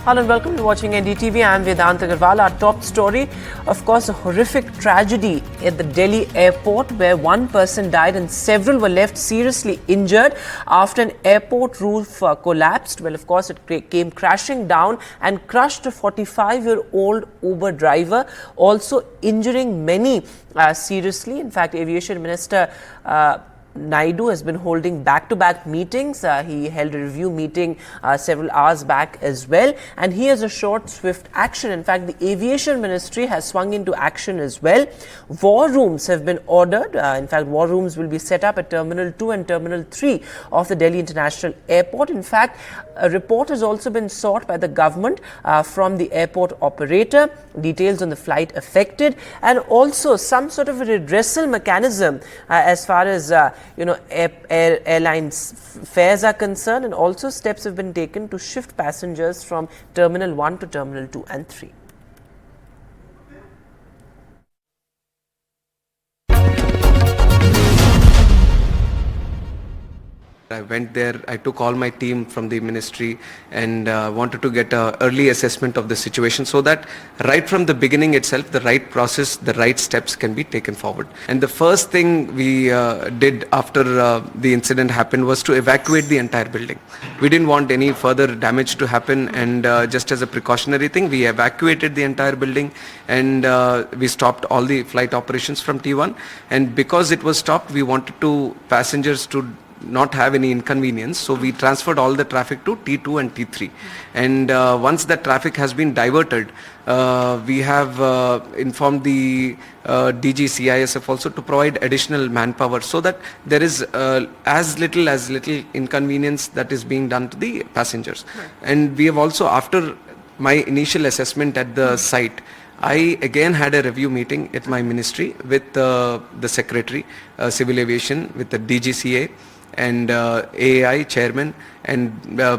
Hello and welcome to watching NDTV. I'm Vedant Agarwal. Our top story, of course, a horrific tragedy at the Delhi airport where one person died and several were left seriously injured after an airport roof collapsed. Well, of course, it came crashing down and crushed a 45-year-old Uber driver, also injuring many seriously. In fact, Aviation Minister Naidu has been holding back-to-back meetings. He held a review meeting several hours back as well, and he has assured swift action. In fact, the Aviation Ministry has swung into action as well. War rooms have been ordered. In fact, war rooms will be set up at Terminal 2 and Terminal 3 of the Delhi International Airport. In fact, a report has also been sought by the government from the airport operator, details on the flight affected, and also some sort of a redressal mechanism as far as airlines fares are concerned, and also steps have been taken to shift passengers from Terminal 1 to Terminal 2 and 3. I went there, I took all my team from the ministry and wanted to get an early assessment of the situation so that right from the beginning itself, the right process, the right steps can be taken forward. And the first thing we did after the incident happened was to evacuate the entire building. We didn't want any further damage to happen, and just as a precautionary thing, we evacuated the entire building and we stopped all the flight operations from T1. And because it was stopped, we wanted passengers to not have any inconvenience, so we transferred all the traffic to T2 and T3. And once that traffic has been diverted, we have informed the DG CISF also to provide additional manpower so that there is as little inconvenience that is being done to the passengers. And we have also, after my initial assessment at the site, I again had a review meeting at my ministry with the Secretary, Civil Aviation, with the DGCA, and AAI chairman and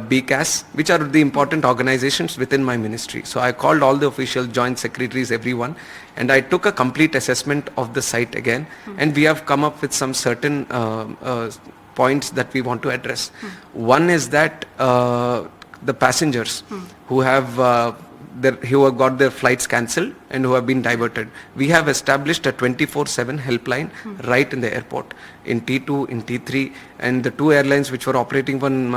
BCAS, which are the important organizations within my ministry. So I called all the official joint secretaries, everyone, and I took a complete assessment of the site again, and we have come up with some certain points that we want to address. One is that the passengers who have got their flights cancelled and who have been diverted, we have established a 24/7 helpline right in the airport, in T2, in T3, and the two airlines which were operating on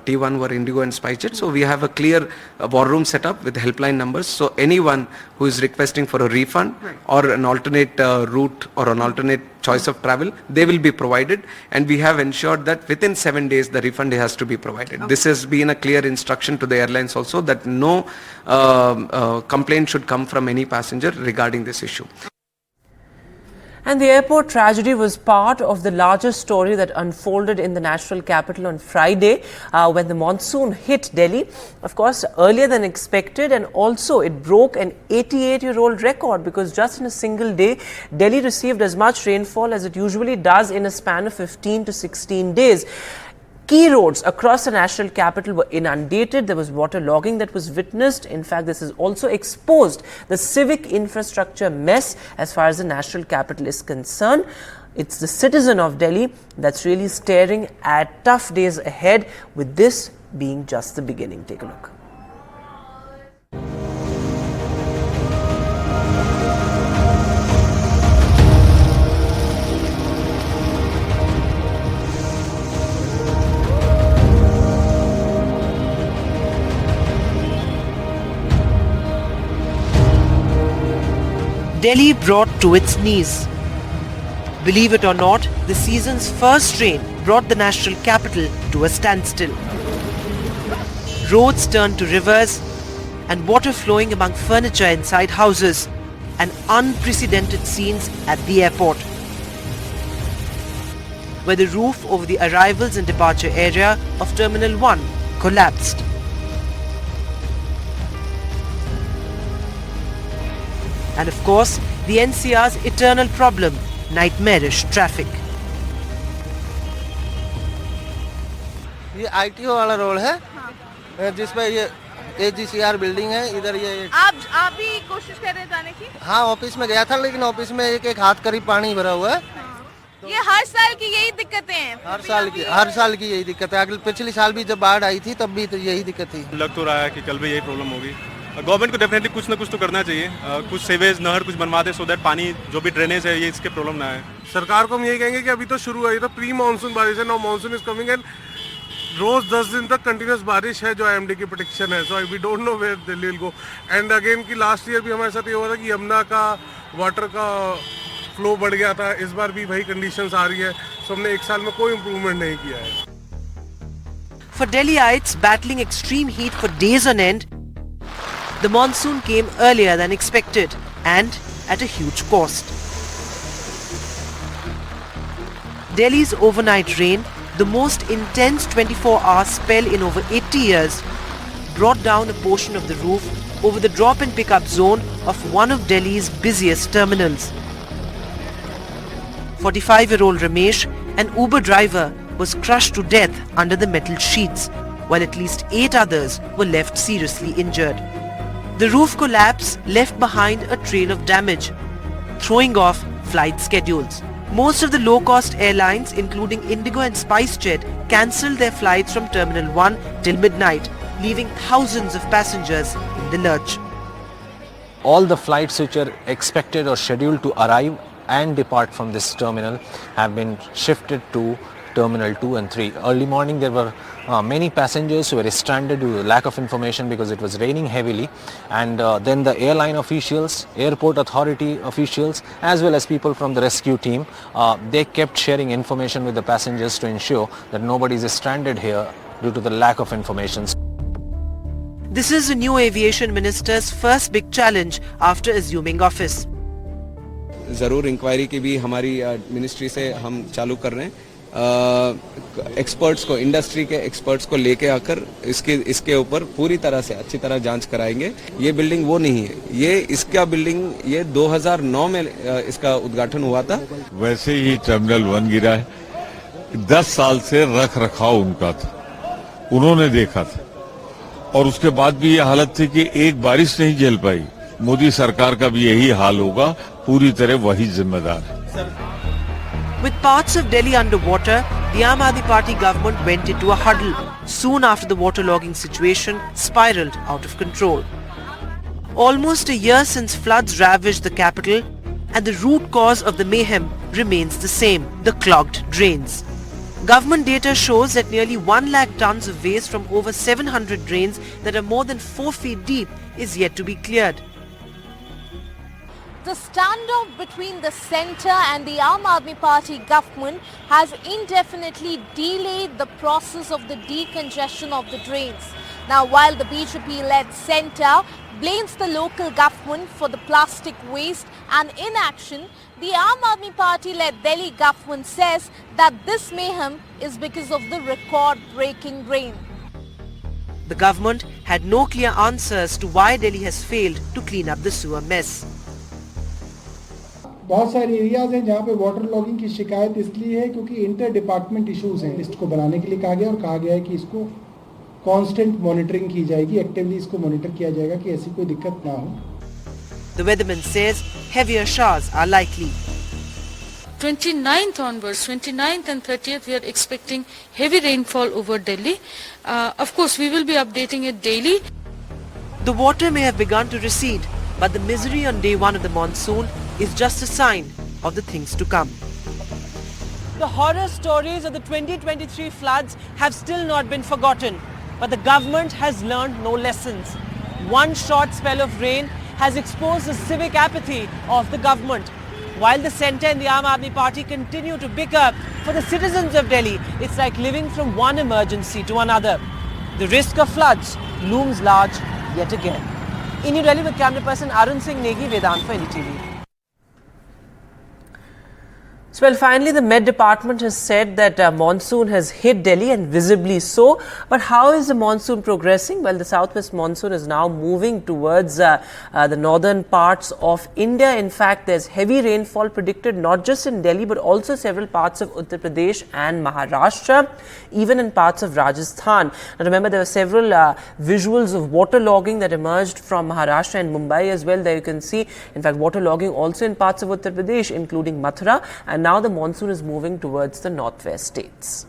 T1 were Indigo and SpiceJet. So we have a clear war room set up with helpline numbers. So anyone who is requesting for a refund or an alternate route or an alternate choice of travel, they will be provided, and we have ensured that within 7 days the refund has to be provided. This has been a clear instruction to the airlines also, that no complaint should come from any passenger regarding this issue. And the airport tragedy was part of the larger story that unfolded in the national capital on Friday when the monsoon hit Delhi, of course, earlier than expected, and also it broke an 88-year-old record, because just in a single day, Delhi received as much rainfall as it usually does in a span of 15 to 16 days. Key roads across the national capital were inundated. There was water logging that was witnessed. In fact, this has also exposed the civic infrastructure mess as far as the national capital is concerned. It's the citizen of Delhi that's really staring at tough days ahead, with this being just the beginning. Take a look. Delhi brought to its knees. Believe it or not, the season's first rain brought the national capital to a standstill. Roads turned to rivers and water flowing among furniture inside houses, and unprecedented scenes at the airport, where the roof over the arrivals and departure area of Terminal 1 collapsed. And of course, the NCR's eternal problem, nightmarish traffic. ये ITO वाला road है, जिसमें ये AGCR building है, इधर ये आप भी कोशिश कर रहे हैं जाने की? हाँ, ऑफिस में गया था, लेकिन ऑफिस में एक हाथ करीब पानी भरा हुआ है। ये हर साल की यही दिक्कतें हैं। हर साल की यही दिक्कत है। अगले पिछले साल भी जब बाढ़ आई थी तब भी तो यही दिक्कत थी। लग तो रहा है कि कल भी यही प्रॉब्लम होगी। गवर्नमेंट को डेफिनेटली कुछ ना कुछ तो करना चाहिए, कुछ सीवेज नहर कुछ बनवा दे, सो दैट पानी जो भी ड्रेनेज है ये इसके प्रॉब्लम ना है। सरकार को हम यही कहेंगे कि अभी तो शुरू हुई, तो प्री मानसून बारिश है, now monsoon is coming and रोज 10 दिन तक कंटिन्यूस बारिश है जो IMD की प्रेडिक्शन है। So we don't know where Delhi will go. And again कि लास्ट ईयर भी हमारे साथ ये हुआ था कि यमुना का वाटर का फ्लो बढ़ गया था, इस बार भी वही कंडीशंस आ रही है। सो हमने एक साल में कोई इम्प्रूवमेंट नहीं किया है। For Delhiites battling extreme heat for days on end, the monsoon came earlier than expected and at a huge cost. Delhi's overnight rain, the most intense 24-hour spell in over 80 years, brought down a portion of the roof over the drop and pickup zone of one of Delhi's busiest terminals. 45-year-old Ramesh, an Uber driver, was crushed to death under the metal sheets, while at least 8 others were left seriously injured. The roof collapse left behind a trail of damage, throwing off flight schedules. Most of the low-cost airlines, including Indigo and SpiceJet, cancelled their flights from Terminal 1 till midnight, leaving thousands of passengers in the lurch. All the flights which are expected or scheduled to arrive and depart from this terminal have been shifted to Terminal 2 and 3. Early morning there were many passengers who were stranded due to lack of information because it was raining heavily, and then the airline officials, airport authority officials, as well as people from the rescue team, they kept sharing information with the passengers to ensure that nobody is stranded here due to the lack of information. This is the new aviation minister's first big challenge after assuming office. ज़रूर inquiry की भी हमारी ministry से हम चालू कर रहे हैं। एक्सपर्ट्स को, इंडस्ट्री के एक्सपर्ट्स को लेके आकर इसके ऊपर पूरी तरह से अच्छी तरह जांच कराएंगे। ये बिल्डिंग वो नहीं है, ये इसका बिल्डिंग ये 2009 में इसका उद्घाटन हुआ था। वैसे ही टर्मिनल 1 गिरा है, 10 साल से रख रखाव उनका था, उन्होंने देखा था, और उसके बाद भी ये हालत थी कि एक बारिश नहीं झेल पाई। मोदी सरकार का भी यही हाल होगा, पूरी तरह वही जिम्मेदार है। With parts of Delhi underwater, the Aam Aadmi Party government went into a huddle soon after the waterlogging situation spiraled out of control. Almost a year since floods ravaged the capital, and the root cause of the mayhem remains the same: the clogged drains. Government data shows that nearly 1 lakh tons of waste from over 700 drains that are more than 4 feet deep is yet to be cleared. The standoff between the centre and the Aam Aadmi Party government has indefinitely delayed the process of the decongestion of the drains. Now, while the BJP-led centre blames the local government for the plastic waste and inaction, the Aam Aadmi Party-led Delhi government says that this mayhem is because of the record-breaking rain. The government had no clear answers to why Delhi has failed to clean up the sewer mess. बहुत सारे areas हैं जहाँ पे water logging की शिकायत इसलिए है क्योंकि इंटर डिपार्टमेंट इश्यूज हैं। लिस्ट को बनाने के लिए कहा गया और कहा गया है कि इसको कांस्टेंट मॉनिटरिंग की जाएगी, एक्टिवली इसको मॉनिटर किया जाएगा कि ऐसी कोई दिक्कत ना हो। The weatherman says heavier showers are likely. 29th onwards, 29th and 30th, we are expecting heavy rainfall over Delhi. Of course, we will be updating it daily. The water may have begun to recede, but the misery on day 1 of the monsoon is just a sign of the things to come. The horror stories of the 2023 floods have still not been forgotten, but the government has learned no lessons. One short spell of rain has exposed the civic apathy of the government. While the centre and the Aam Aadmi Party continue to bicker for the citizens of Delhi, it's like living from one emergency to another. The risk of floods looms large yet again. In New Delhi with camera person Arun Singh Negi, Vedant for NDTV. So, well, finally, the Met Department has said that monsoon has hit Delhi, and visibly so. But how is the monsoon progressing? Well, the southwest monsoon is now moving towards the northern parts of India. In fact, there's heavy rainfall predicted not just in Delhi, but also several parts of Uttar Pradesh and Maharashtra, even in parts of Rajasthan. Now, remember, there were several visuals of waterlogging that emerged from Maharashtra and Mumbai as well. There you can see, in fact, waterlogging also in parts of Uttar Pradesh, including Mathura and and now the monsoon is moving towards the northwest states.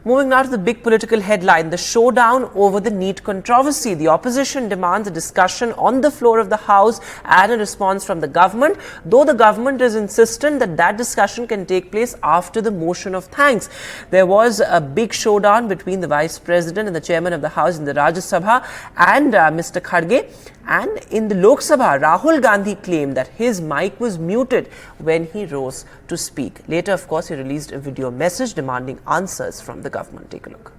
Moving now to the big political headline, the showdown over the NEET controversy. The opposition demands a discussion on the floor of the House and a response from the government, though the government is insistent that that discussion can take place after the motion of thanks. There was a big showdown between the Vice President and the Chairman of the House in the Rajya Sabha and Mr. Kharge. And in the Lok Sabha, Rahul Gandhi claimed that his mic was muted when he rose to speak. Later, of course, he released a video message demanding answers from the government. Take a look.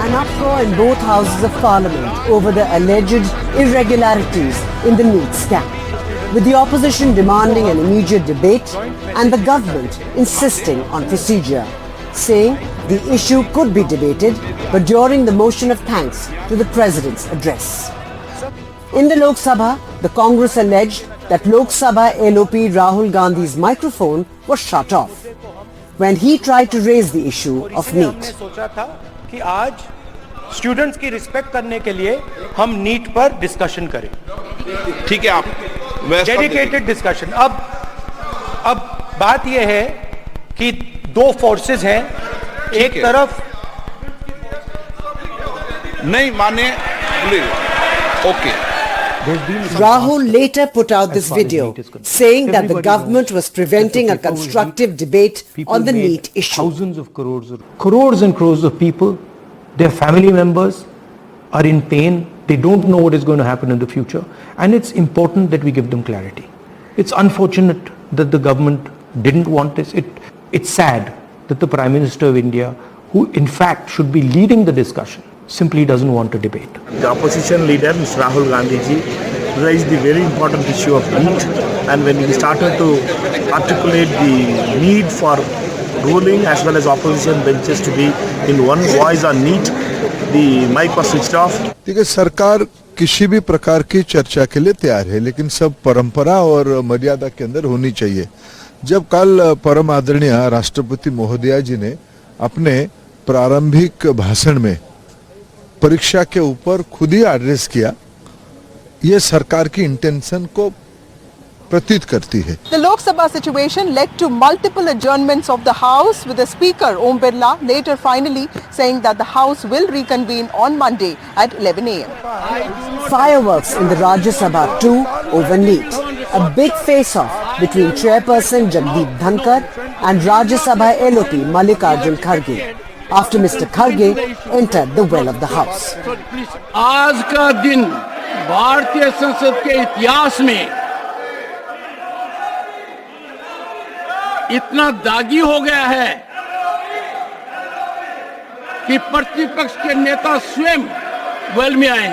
An uproar in both houses of parliament over the alleged irregularities in the NEET scam, with the opposition demanding an immediate debate and the government insisting on procedure, saying the issue could be debated, but during the motion of thanks to the President's address. In the Lok Sabha, the Congress alleged that Lok Sabha LOP Rahul Gandhi's microphone was shut off when he tried to raise the issue of NEET. कि आज students की respect करने के लिए हम NEET पर discussion करें. ठीक है, आप डेडिकेटेड डिस्कशन. अब बात यह है कि दो फोर्सेस हैं, एक तरफ नहीं माने. Okay. Rahul later put out this video saying that the government was preventing a constructive debate on the NEET issue. Thousands of crores and crores of people, their family members are in pain. They don't know what is going to happen in the future, and it's important that we give them clarity. It's unfortunate that the government didn't want this. It's sad that the Prime Minister of India, who in fact should be leading the discussion, simply doesn't want to debate. The opposition leader, Mr. Rahul Gandhi ji, raised the very important issue of NEET, and when he started to articulate the need for ruling as well as opposition benches to be in one voice on NEET, the mic was switched off. देखिए, सरकार किसी भी प्रकार की चर्चा के लिए तैयार है, लेकिन सब परंपरा और मर्यादा के अंदर होनी चाहिए. जब कल परम आदरणीय राष्ट्रपति महोदया जी ने अपने प्रारंभिक भाषण में परीक्षा के ऊपर खुद ही एड्रेस किया, ये सरकार की इंटेंशन को प्रतीत करती है. The Lok Sabha situation led to multiple adjournments of the House, with the Speaker Om Birla later finally saying that the House will reconvene on Monday at 11 a.m. Fireworks in the Rajya Sabha too over NEET. A big face-off between Chairperson Jagdeep Dhankar and Rajya Sabha LOP Mallikarjun Kharge after Mr. Kharge entered the well of the House. आज का दिन भारतीय संसद के इतिहास में इतना दागी हो गया है कि प्रतिपक्ष के नेता स्वयं वेल में आए.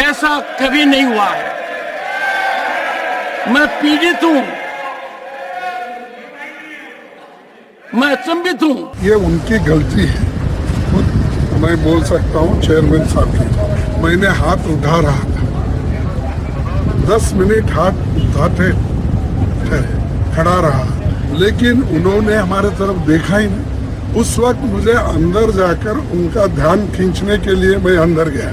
ऐसा कभी नहीं हुआ है. मैं पीड़ित हूं, मैं अचंभित हूं. ये उनकी गलती है, मैं बोल सकता हूं चेयरमैन साहब की. मैंने हाथ उठा रहा था, 10 मिनट हाथ उठाते खड़ा रहा, लेकिन उन्होंने हमारे तरफ देखा ही नहीं. उस वक्त मुझे अंदर जाकर उनका ध्यान खींचने के लिए मैं अंदर गया,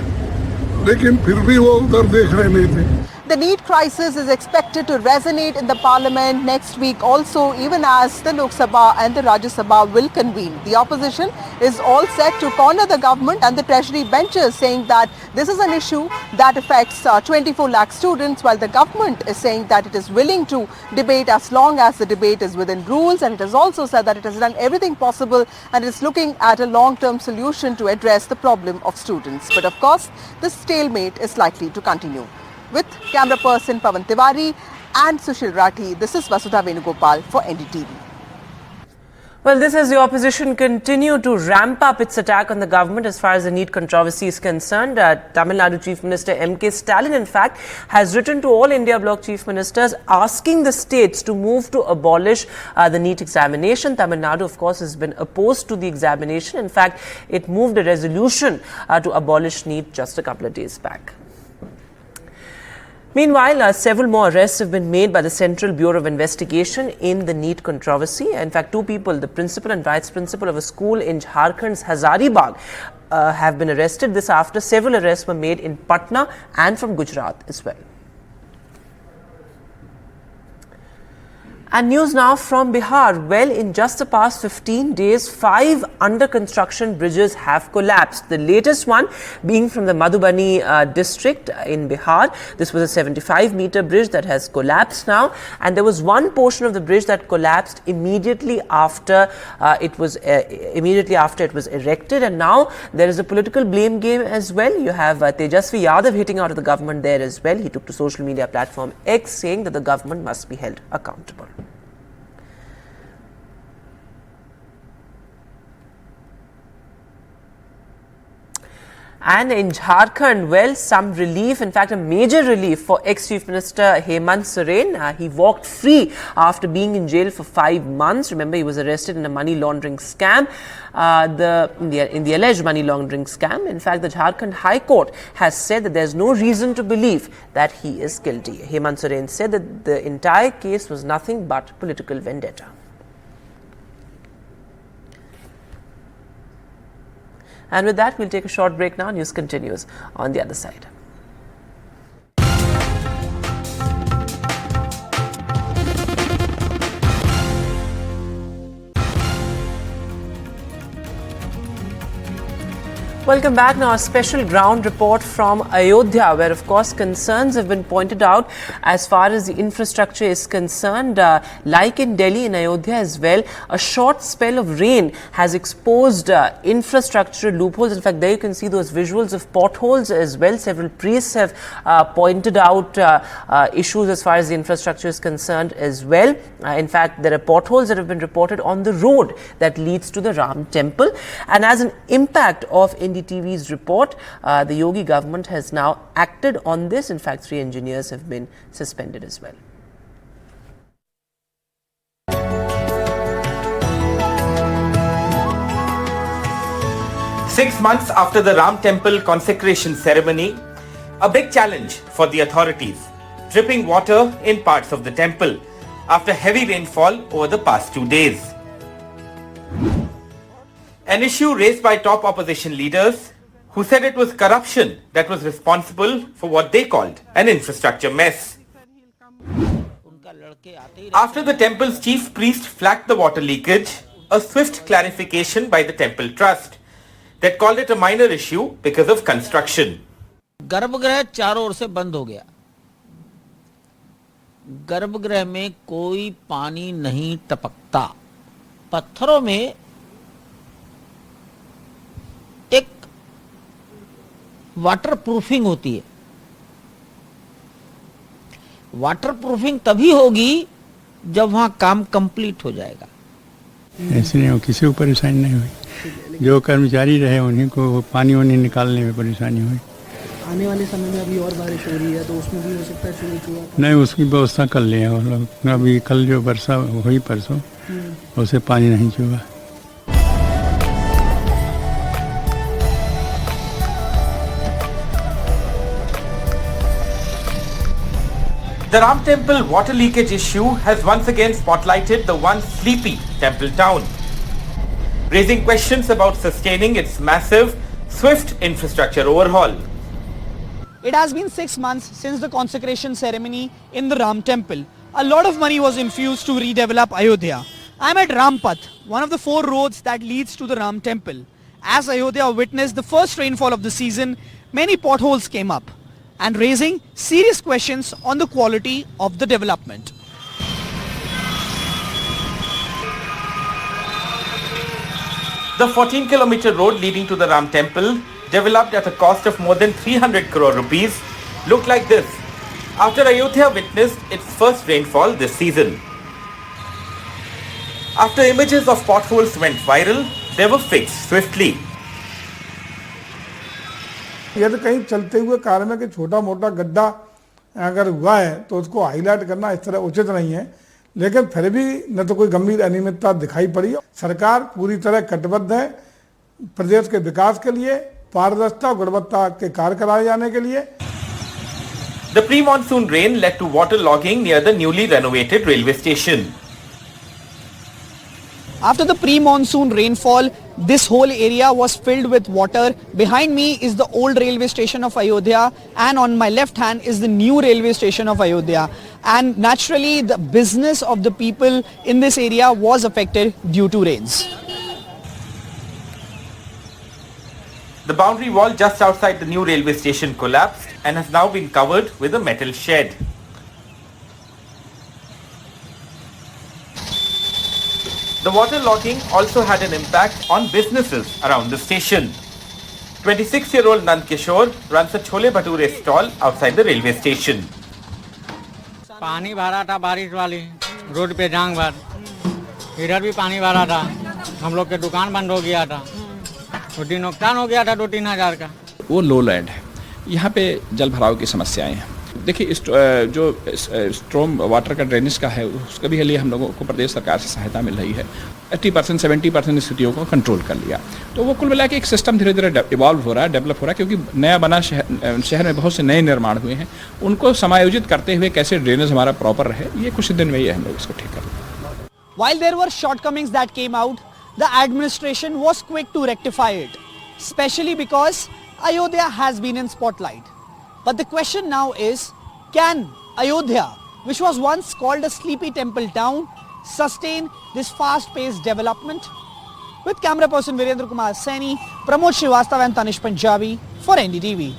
लेकिन फिर भी वो उधर देख रहे नहीं थे. The NEET crisis is expected to resonate in the parliament next week also, even as the Lok Sabha and the Rajya Sabha will convene. The opposition is all set to corner the government and the treasury benches, saying that this is an issue that affects 24 lakh students, while the government is saying that it is willing to debate as long as the debate is within rules, and it has also said that it has done everything possible and is looking at a long-term solution to address the problem of students. But of course, the stalemate is likely to continue. With camera person Pavan Tiwari and Sushil Rathi, this is Vasudha Venugopal for NDTV. Well, this as the opposition continue to ramp up its attack on the government as far as the NEET controversy is concerned. Tamil Nadu Chief Minister M.K. Stalin, in fact, has written to all India Bloc Chief Ministers asking the states to move to abolish the NEET examination. Tamil Nadu, of course, has been opposed to the examination. In fact, it moved a resolution to abolish NEET just a couple of days back. Meanwhile, several more arrests have been made by the Central Bureau of Investigation in the NEET controversy. In fact, two people, the principal and vice principal of a school in Jharkhand's Hazaribagh, have been arrested. This after several arrests were made in Patna and from Gujarat as well. And news now from Bihar. Well, in just the past 15 days, 5 under-construction bridges have collapsed. The latest one being from the Madhubani district in Bihar. This was a 75-meter bridge that has collapsed now. And there was one portion of the bridge that collapsed immediately after it was erected. And now there is a political blame game as well. You have Tejasvi Yadav hitting out of the government there as well. He took to social media platform X saying that the government must be held accountable. And in Jharkhand, well, some relief, in fact, a major relief for ex-Chief Minister Hemant Soren. He walked free after being in jail for 5 months. Remember, he was arrested in a money laundering scam, in the alleged money laundering scam. In fact, the Jharkhand High Court has said that there's no reason to believe that he is guilty. Hemant Soren said that the entire case was nothing but political vendetta. And with that, we'll take a short break now. News continues on the other side. Welcome back. Now, a special ground report from Ayodhya, where, of course, concerns have been pointed out as far as the infrastructure is concerned. Like in Delhi, in Ayodhya as well, a short spell of rain has exposed infrastructural loopholes. In fact, there you can see those visuals of potholes as well. Several priests have pointed out issues as far as the infrastructure is concerned as well. In fact, there are potholes that have been reported on the road that leads to the Ram temple. And as an impact of NDTV's report, the Yogi government has now acted on this. In fact, 3 engineers have been suspended as well. Six months after the Ram temple consecration ceremony, a big challenge for the authorities. Dripping water in parts of the temple after heavy rainfall over the past 2 days. An issue raised by top opposition leaders who said it was corruption that was responsible for what they called an infrastructure mess. After the temple's chief priest flagged the water leakage, a swift clarification by the temple trust that called it a minor issue because of construction. गर्भगृह चारों ओर से बंद हो गया. गर्भगृह में कोई पानी नहीं टपकता. पत्थरों में एक वाटर प्रूफिंग होती है. वाटर प्रूफिंग तभी होगी जब वहां काम कंप्लीट हो जाएगा. ऐसे नहीं हो, किसी को परेशानी नहीं हुई. जो कर्मचारी रहे उन्हीं को पानी वानी निकालने में परेशानी हुई. आने वाले समय में अभी और बारिश हो रही है तो उसमें भी हो सकता है चोरी चूहा. नहीं, उसकी व्यवस्था कर लिए हम लोग. अभी कल जो वर्षा हुई परसों उससे पानी नहीं चुहा. The Ram temple water leakage issue has once again spotlighted the once sleepy temple town, raising questions about sustaining its massive, swift infrastructure overhaul. It has been 6 months since the consecration ceremony in the Ram temple. A lot of money was infused to redevelop Ayodhya. I'm at Rampath, one of the 4 roads that leads to the Ram temple. As Ayodhya witnessed the first rainfall of the season, many potholes came up and raising serious questions on the quality of the development. The 14-kilometer road leading to the Ram temple, developed at a cost of more than 300 crore rupees, looked like this after Ayodhya witnessed its first rainfall this season. After images of potholes went viral, they were fixed swiftly. ये तो कहीं चलते हुए car में कि छोटा मोटा गड्ढा अगर हुआ है तो उसको हाईलाइट करना इस तरह उचित नहीं है, लेकिन फिर भी न तो कोई गंभीर अनियमितता दिखाई पड़ी. सरकार पूरी तरह कटिबद्ध है प्रदेश के विकास के लिए, पारदर्शिता और गुणवत्ता के कार्य कराए जाने के लिए. The pre-monsoon rain led to water logging near the newly renovated railway station. After the pre-monsoon rainfall, This whole area was filled with water. Behind me is the old railway station of Ayodhya, and on my left hand is the new railway station of Ayodhya. And naturally, the business of the people in this area was affected due to rains. The boundary wall just outside the new railway station collapsed and has now been covered with a metal shed. The water logging also had an impact on businesses around the station. 26-year-old Nand Kishore runs a chole bhature stall outside the railway station. पानी भरा था बारिश वाली road पे जांग भर, इधर भी पानी भरा था, हम लोग के दुकान बंद हो गया था, छोटी नुकसान हो गया था 2-3 हज़ार का। वो लो लैंड है, यहाँ पे जल भराव की समस्याएं हैं। देखिए जो स्ट्रॉम वाटर का ड्रेनेज का है उसके भी लिए हम लोगों को प्रदेश सरकार से सहायता मिल रही है। 80% 70% स्थितियों को कंट्रोल कर लिया, तो वो कुल मिला के एक सिस्टम धीरे धीरे इवॉल्व हो रहा है, डेवलप हो रहा है, क्योंकि नया बना शहर में बहुत से नए निर्माण हुए हैं, उनको समायोजित करते हुए कैसे ड्रेनेज हमारा प्रॉपर रहे, ये कुछ दिन में ही हम लोग इसको ठीक कर लेंगे। While there were shortcomings that came out, the administration was quick to rectify it, especially because Ayodhya has been in spotlight. But the question now is, can Ayodhya, which was once called a sleepy temple town, sustain this fast-paced development? With camera person Virendra Kumar Saini, Pramod Srivastava and Tanish Punjabi for NDTV.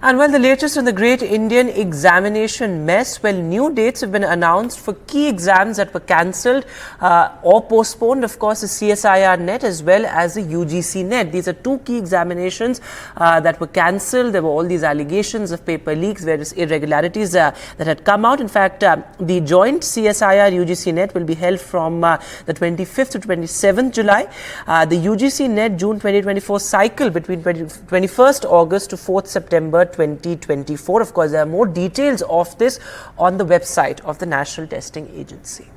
And well, the latest in the great Indian examination mess, well, new dates have been announced for key exams that were cancelled or postponed. Of course, the CSIR NET as well as the UGC NET. These are two key examinations that were cancelled. There were all these allegations of paper leaks, various irregularities that had come out. In fact, the joint CSIR UGC NET will be held from the 25th to 27th July. The UGC NET June 2024 cycle between 21st August to 4th September 2024. Of course, there are more details of this on the website of the National Testing Agency.